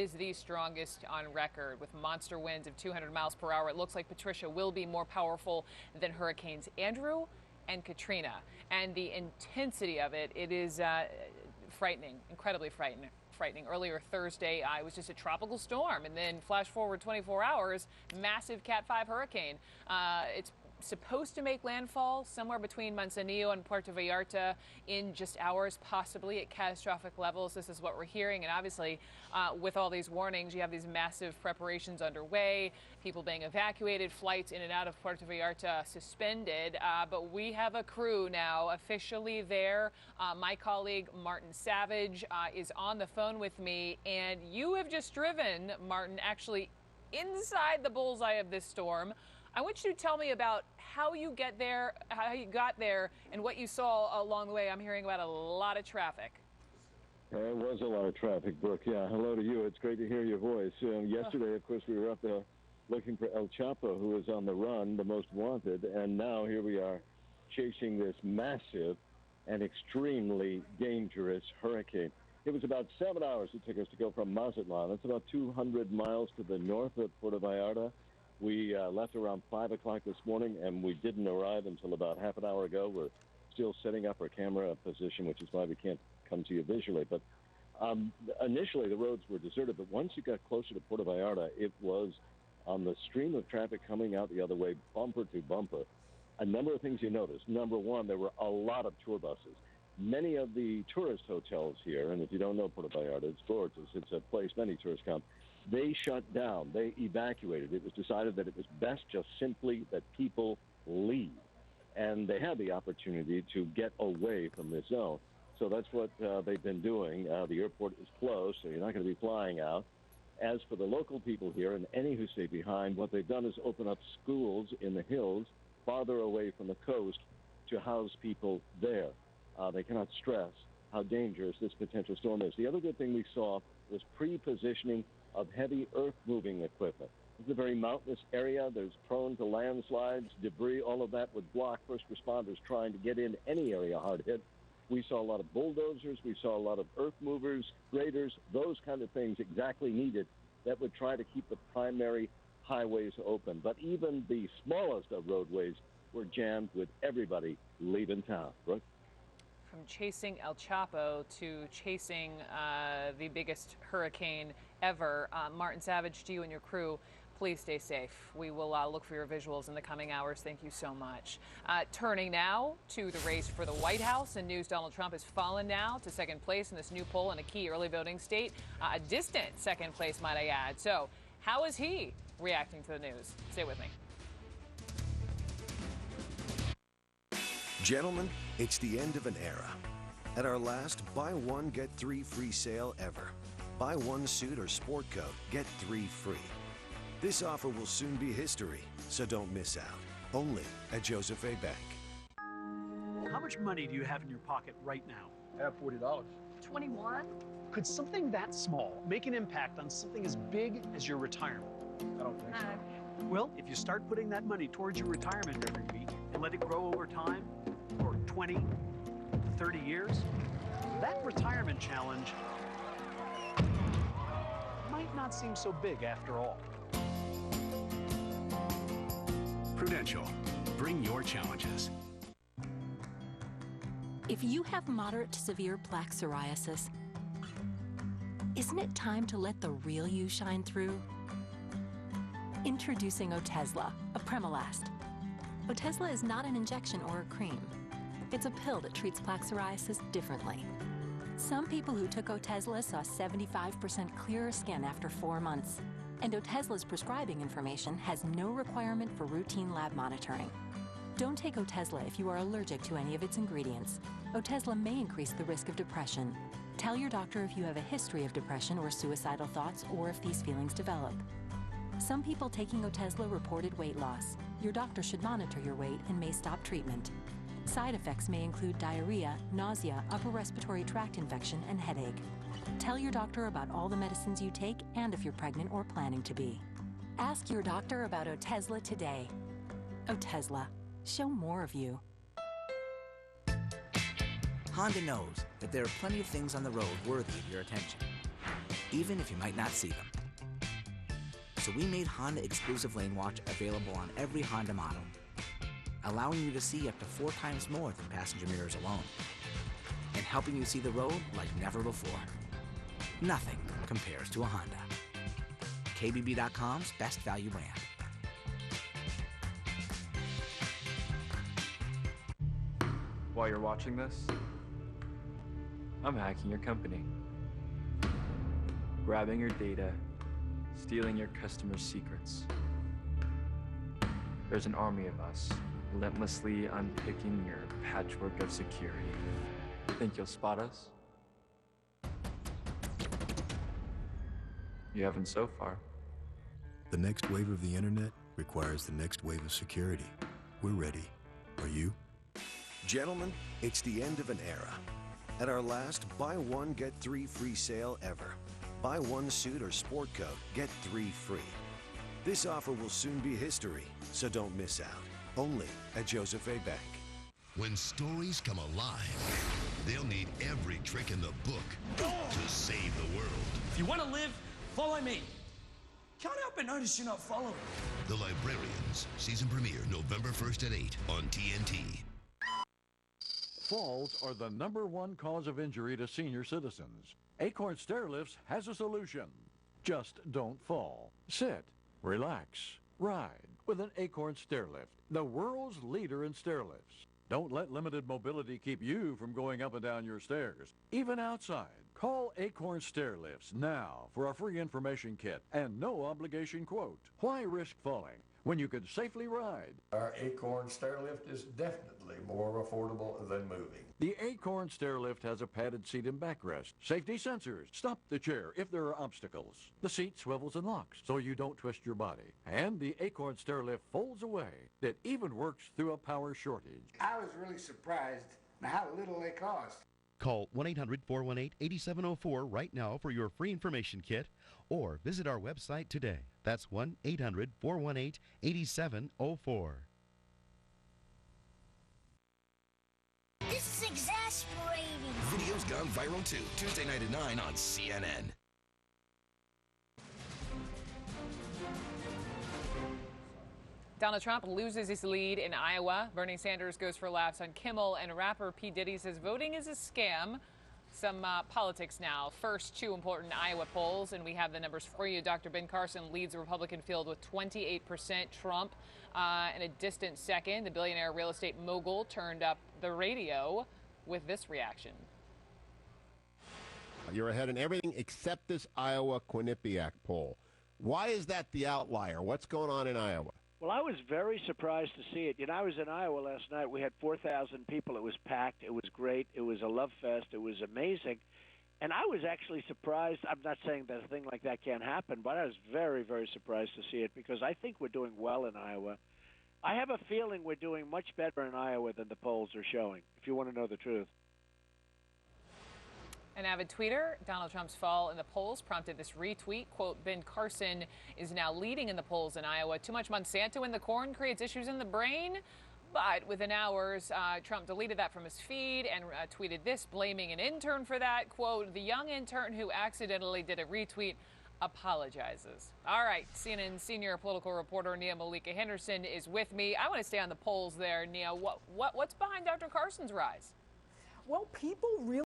Is the strongest on record with monster winds of 200 miles per hour. It looks like Patricia will be more powerful than Hurricanes Andrew and Katrina. And the intensity of it is frightening, incredibly frightening. Earlier Thursday, it was just a tropical storm, and then flash forward 24 hours, massive Cat 5 hurricane. It's supposed to make landfall somewhere between Manzanillo and Puerto Vallarta in just hours, possibly at catastrophic levels. This is what we're hearing. And obviously, with all these warnings, you have these massive preparations underway, people being evacuated, flights in and out of Puerto Vallarta suspended. But we have a crew now officially there. My colleague, Martin Savage, is on the phone with me. And you have just driven, Martin, actually inside the bullseye of this storm. I want you to tell me about how you get there, how you got there, and what you saw along the way. I'm hearing about a lot of traffic. There was a lot of traffic, Brooke. Yeah, hello to you. It's great to hear your voice. Yesterday, of course, we were up there looking for El Chapo, who was on the run, the most wanted, and now here we are chasing this massive and extremely dangerous hurricane. It was about 7 hours it took us to go from Mazatlan. That's about 200 miles to the north of Puerto Vallarta. We left around 5 o'clock this morning, and we didn't arrive until about half an hour ago. We're still setting up our camera position, which is why we can't come to you visually. But initially, the roads were deserted. But once you got closer to Puerto Vallarta, it was on the stream of traffic coming out the other way, bumper to bumper. A number of things you noticed. Number one, there were a lot of tour buses. Many of the tourist hotels here, and if you don't know Puerto Vallarta, it's gorgeous. It's a place many tourists come. They shut down. They evacuated. It was decided that it was best just simply that people leave. And they had the opportunity to get away from this zone. So that's what they've been doing. The airport is closed, so you're not going to be flying out. As for the local people here and any who stay behind, what they've done is open up schools in the hills farther away from the coast to house people there. They cannot stress how dangerous this potential storm is. The other good thing we saw was pre-positioning of heavy earth-moving equipment. This is a very mountainous area. There's prone to landslides, debris. All of that would block first responders trying to get in any area hard hit. We saw a lot of bulldozers. We saw a lot of earth movers, graders, those kind of things exactly needed that would try to keep the primary highways open. But even the smallest of roadways were jammed with everybody leaving town. Brooke? From chasing El Chapo to chasing the biggest hurricane ever. Martin Savage, to you and your crew, please stay safe. We will look for your visuals in the coming hours. Thank you so much. Turning now to the race for the White House, and news Donald Trump has fallen now to second place in this new poll in a key early voting state. A distant second place, might I add. So how is he reacting to the news? Stay with me. Gentlemen, it's the end of an era. At our last buy one, get three free sale ever. Buy one suit or sport coat, get three free. This offer will soon be history, so don't miss out. Only at Joseph A. Bank. How much money do you have in your pocket right now? I have $40. 21? Could something that small make an impact on something as big as your retirement? I don't think so. Well, if you start putting that money towards your retirement every week and let it grow over time, for 20 to 30 years, that retirement challenge might not seem so big after all. Prudential. Bring your challenges. If you have moderate to severe plaque psoriasis, isn't it time to let the real you shine through? Introducing Otezla, a Premolast. Otezla is not an injection or a cream. It's a pill that treats plaque psoriasis differently. Some people who took Otezla saw 75% clearer skin after 4 months. And Otezla's prescribing information has no requirement for routine lab monitoring. Don't take Otezla if you are allergic to any of its ingredients. Otezla may increase the risk of depression. Tell your doctor if you have a history of depression or suicidal thoughts, or if these feelings develop. Some people taking Otezla reported weight loss. Your doctor should monitor your weight and may stop treatment. Side effects may include diarrhea, nausea, upper respiratory tract infection, and headache. Tell your doctor about all the medicines you take and if you're pregnant or planning to be. Ask your doctor about Otezla today. Otezla. Show more of you. Honda knows that there are plenty of things on the road worthy of your attention. even if you might not see them. So we made Honda Exclusive Lane Watch available on every Honda model, allowing you to see up to 4 times more than passenger mirrors alone, and helping you see the road like never before. Nothing compares to a Honda. KBB.com's best value brand. While you're watching this, I'm hacking your company. Grabbing your data, stealing your customers' secrets. There's an army of us, relentlessly unpicking your patchwork of security. Think you'll spot us? You haven't so far. The next wave of the internet requires the next wave of security. We're ready. Are you? Gentlemen, it's the end of an era. At our last buy one, get 3 free sale ever. Buy one suit or sport coat, get 3 free. This offer will soon be history, so don't miss out. Only at Joseph A. Bank. When stories come alive, they'll need every trick in the book to save the world. If you want to live, follow me. Can't help but notice you're not following. The Librarians, season premiere November 1st at 8 on TNT. Falls are the #1 cause of injury to senior citizens. Acorn Stairlifts has a solution. Just don't fall. Sit, relax, ride with an Acorn Stairlift, the world's leader in stairlifts. Don't let limited mobility keep you from going up and down your stairs, even outside. Call Acorn Stairlifts now for a free information kit and no obligation quote. Why risk falling when you could safely ride? Our Acorn Stairlift is definitely more affordable than moving. The Acorn Stairlift has a padded seat and backrest, safety sensors, stop the chair if there are obstacles. The seat swivels and locks so you don't twist your body. And the Acorn Stairlift folds away. It even works through a power shortage. I was really surprised at how little they cost. Call 1-800-418-8704 right now for your free information kit or visit our website today. That's 1-800-418-8704. This is exasperating. Video's gone viral too. Tuesday night at 9 on CNN. Donald Trump loses his lead in Iowa. Bernie Sanders goes for laughs on Kimmel, and rapper P. Diddy says voting is a scam. Some politics now. First, 2 important Iowa polls, and we have the numbers for you. Dr. Ben Carson leads the Republican field with 28%. Trump in a distant second. The billionaire real estate mogul turned up the radio with this reaction. You're ahead in everything except this Iowa Quinnipiac poll. Why is that the outlier? What's going on in Iowa? Well, I was very surprised to see it. You know, I was in Iowa last night. We had 4,000 people. It was packed. It was great. It was a love fest. It was amazing. And I was actually surprised. I'm not saying that a thing like that can't happen, but I was very, very surprised to see it because I think we're doing well in Iowa. I have a feeling we're doing much better in Iowa than the polls are showing, if you want to know the truth. An avid tweeter, Donald Trump's fall in the polls prompted this retweet. Quote, Ben Carson is now leading in the polls in Iowa. Too much Monsanto in the corn creates issues in the brain. But within hours, Trump deleted that from his feed and tweeted this, blaming an intern for that. Quote, the young intern who accidentally did a retweet apologizes. All right, CNN senior political reporter Nia Malika Henderson is with me. I want to stay on the polls there, Nia. What's behind Dr. Carson's rise? Well, people really